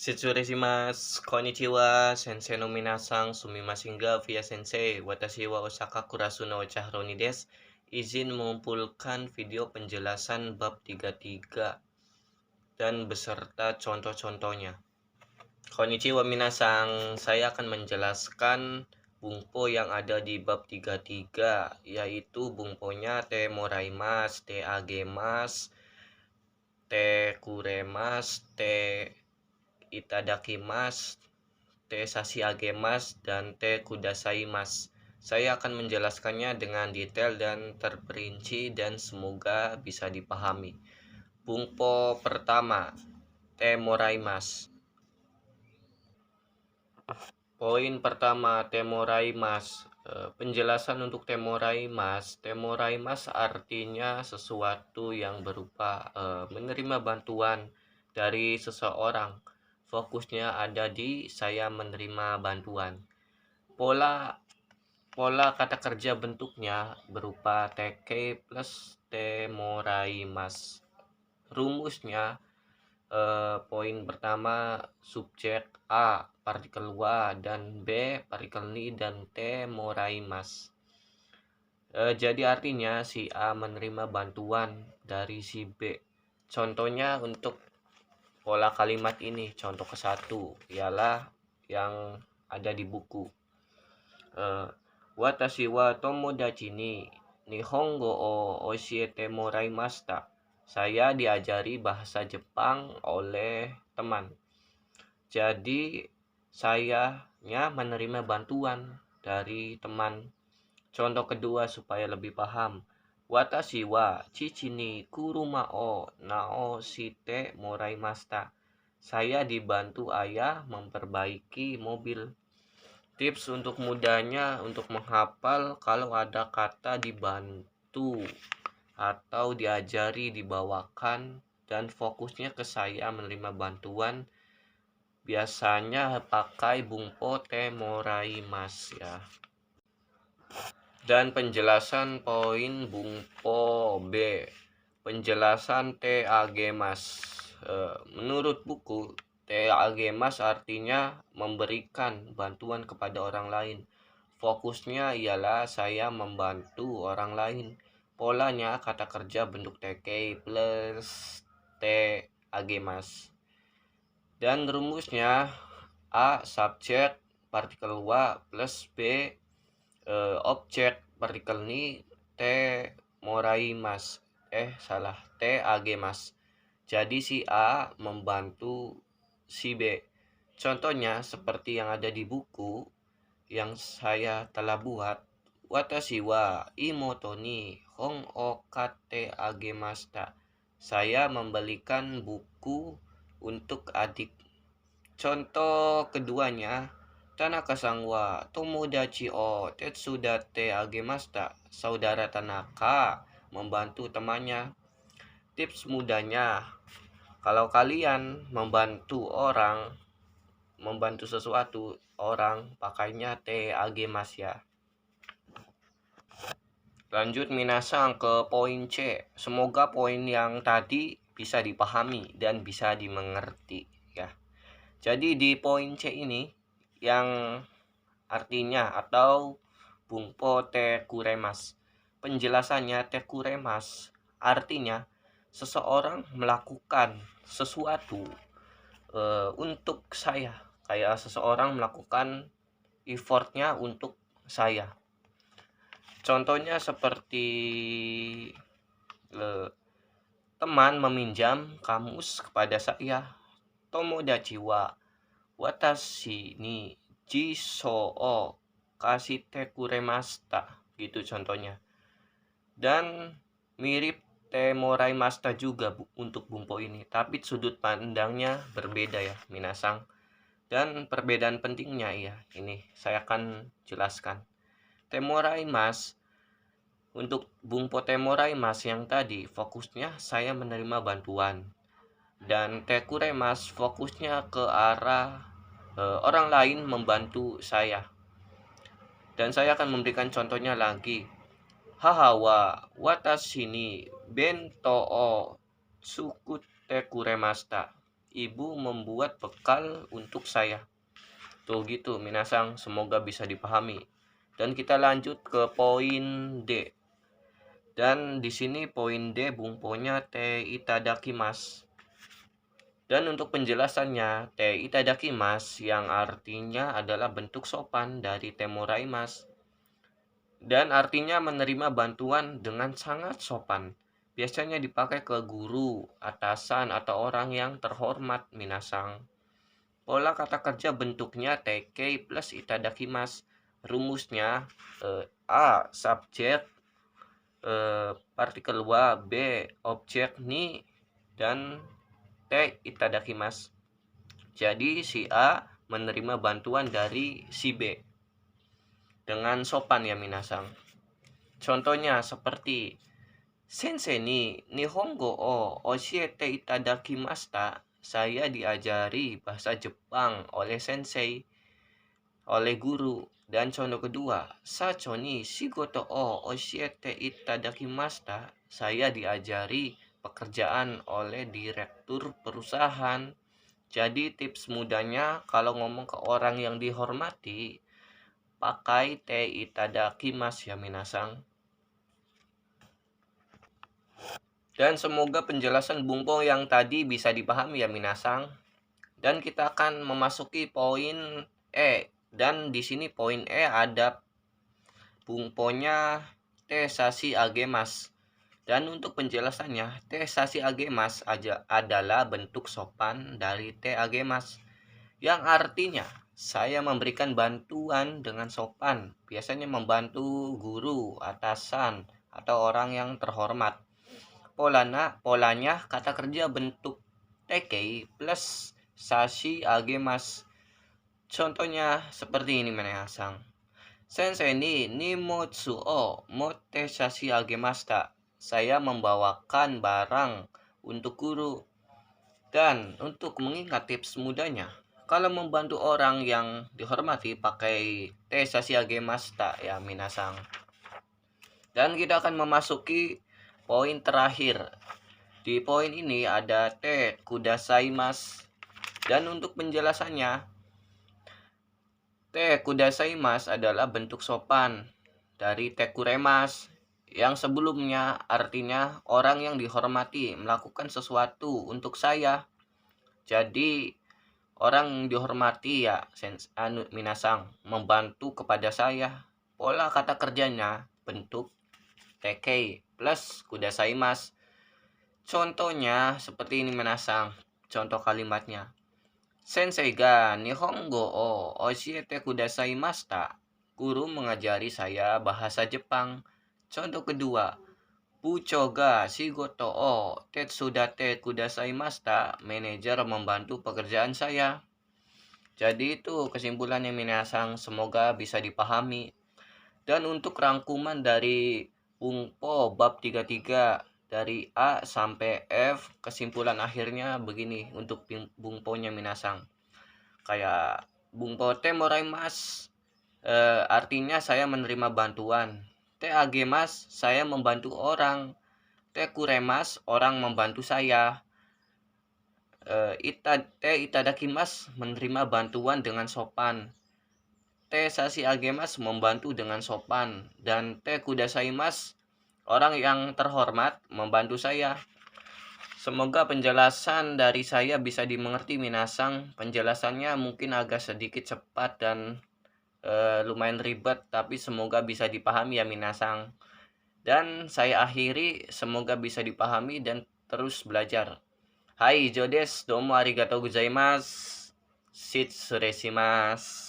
Shimas, konnichiwa, sensei no minasang, sumimasen ga via sensei, watashi wa Osaka Kurasuno Chahroni desu. Izin mengumpulkan video penjelasan bab 33 dan beserta contoh-contohnya. Konnichiwa minasang, saya akan menjelaskan bungpo yang ada di bab 33, yaitu bungponya te moraimas, te agemas, te kuremas, te itadakimasu, te sashiagemas, dan te kudasaimasu. Saya akan menjelaskannya dengan detail dan terperinci dan semoga bisa dipahami. Bungpo pertama, te moraimasu. Poin pertama, te moraimasu. Penjelasan untuk te moraimasu. Te moraimasu artinya sesuatu yang berupa menerima bantuan dari seseorang. Fokusnya ada di saya menerima bantuan. Pola kata kerja bentuknya berupa teke plus te moraimasu. Rumusnya poin pertama, subjek A partikel wa dan B partikel ni dan te moraimasu. Jadi artinya si A menerima bantuan dari si B. Contohnya untuk pola kalimat ini, contoh ke-1 ialah yang ada di buku. Watashi wa tomodachi ni Nihongo o oshiete moraimashita. Saya diajari bahasa Jepang oleh teman. Jadi sayanya menerima bantuan dari teman. Contoh kedua supaya lebih paham. Watashi wa chichi ni kuruma o nao shite moraimashita. Saya dibantu ayah memperbaiki mobil. Tips untuk mudahnya untuk menghafal kalau ada kata dibantu atau diajari, dibawakan, dan fokusnya ke saya menerima bantuan, biasanya pakai bungpo te moraimasu ya. Dan penjelasan poin bungpo B, penjelasan te agemasu. Menurut buku, te agemasu artinya memberikan bantuan kepada orang lain. Fokusnya ialah saya membantu orang lain. Polanya kata kerja bentuk teke plus te agemasu. Dan rumusnya A subjek partikel wa plus B objek partikel ni te moraimasu. Te agemasu. Jadi si A membantu si B. Contohnya seperti yang ada di buku yang saya telah buat. Watashi wa imoto ni hon o katte agemashita. Saya membelikan buku untuk adik. Contoh keduanya, Tanaka-san wa tomodachi o tetsudate agemashita. Saudara Tanaka membantu temannya. Tips mudahnya, kalau kalian membantu sesuatu orang, pakainya te agemasu ya. Lanjut minasang ke poin C. Semoga poin yang tadi bisa dipahami dan bisa dimengerti ya. Jadi di poin C ini yang artinya atau bungpo te kuremasu. Penjelasannya te kuremasu artinya seseorang melakukan sesuatu untuk saya. Kayak seseorang melakukan effortnya untuk saya. Contohnya seperti teman meminjam kamus kepada saya. Tomodachi wa watashi ni jiso o kashite kuremashita. Gitu contohnya. Dan mirip te moraimashita juga untuk bungpo ini, tapi sudut pandangnya berbeda ya minasang. Dan perbedaan pentingnya ya, ini saya akan jelaskan. Te moraimasu, untuk bungpo te moraimasu yang tadi fokusnya saya menerima bantuan. Dan te kuremasu fokusnya ke arah orang lain membantu saya. Dan saya akan memberikan contohnya lagi. Haha wa watashi ni bento o tsukute kuremashita. ibu membuat bekal untuk saya. Tuh gitu, minasang, semoga bisa dipahami. Dan kita lanjut ke poin D. Dan di sini poin D bungponya te itadakimasu. Dan untuk penjelasannya, te itadakimasu yang artinya adalah bentuk sopan dari temoraimasu. Dan artinya menerima bantuan dengan sangat sopan. Biasanya dipakai ke guru, atasan, atau orang yang terhormat, minasang. Pola kata kerja bentuknya tekei plus itadakimasu. Rumusnya A. Subjek, partikel wa, B. Objek ni, dan T. Itadakimasu. Jadi si A menerima bantuan dari si B dengan sopan ya minasang. Contohnya seperti Sensei ni Nihongo o oshiete itadakimashita. Saya diajari bahasa Jepang oleh sensei, oleh guru. Dan contoh kedua, Sacho ni shigoto o oshiete itadakimashita. Saya diajari pekerjaan oleh direktur perusahaan. Jadi tips mudanya kalau ngomong ke orang yang dihormati, pakai te itadakimasu ya minasang. Dan semoga penjelasan Bungpo yang tadi bisa dipahami ya minasang. Dan kita akan memasuki poin E. Dan di sini poin E ada Bungponya te sashi agemas. Dan untuk penjelasannya, te sashi agemas adalah bentuk sopan dari te agemas, yang artinya saya memberikan bantuan dengan sopan, biasanya membantu guru, atasan, atau orang yang terhormat. Polanya kata kerja bentuk tekei plus sashi agemas. Contohnya seperti ini minasang. Sensei ni nimotsu o motte sashi agemashita. Saya membawakan barang untuk guru. Dan untuk mengingat tips mudanya, kalau membantu orang yang dihormati pakai te sashi agemashita ya minasang. Dan kita akan memasuki poin terakhir. Di poin ini ada te kudasaimasu. Dan untuk penjelasannya, te kudasaimasu adalah bentuk sopan dari te kuremasu, yang sebelumnya artinya orang yang dihormati melakukan sesuatu untuk saya. Jadi orang yang dihormati ya minasang membantu kepada saya. Pola kata kerjanya bentuk tekei plus kudasaimasu. Contohnya seperti ini minasang. Contoh kalimatnya. Sensei ga Nihongo o oshiete kudasaimashita. Guru mengajari saya bahasa Jepang. Contoh kedua, Bucho ga shigoto o tetsudate kudasaimashita. Manajer membantu pekerjaan saya. Jadi itu kesimpulannya minasang, semoga bisa dipahami. Dan untuk rangkuman dari Bungpo bab 33 dari A sampai F, kesimpulan akhirnya begini untuk Bungponya minasang. Kayak Bungpo te moraimasu, artinya saya menerima bantuan. Te agemas, saya membantu orang. Te kuremasu, orang membantu saya. Te itadakimasu, menerima bantuan dengan sopan. Te sashi agemas, membantu dengan sopan. Dan te kudasaimasu, orang yang terhormat membantu saya. Semoga penjelasan dari saya bisa dimengerti minasang. Penjelasannya mungkin agak sedikit cepat dan lumayan ribet, tapi semoga bisa dipahami ya minasang. Dan saya akhiri, semoga bisa dipahami dan terus belajar. Hai, Jodes, domo arigatou gozaimasu. Shitsuresimasu.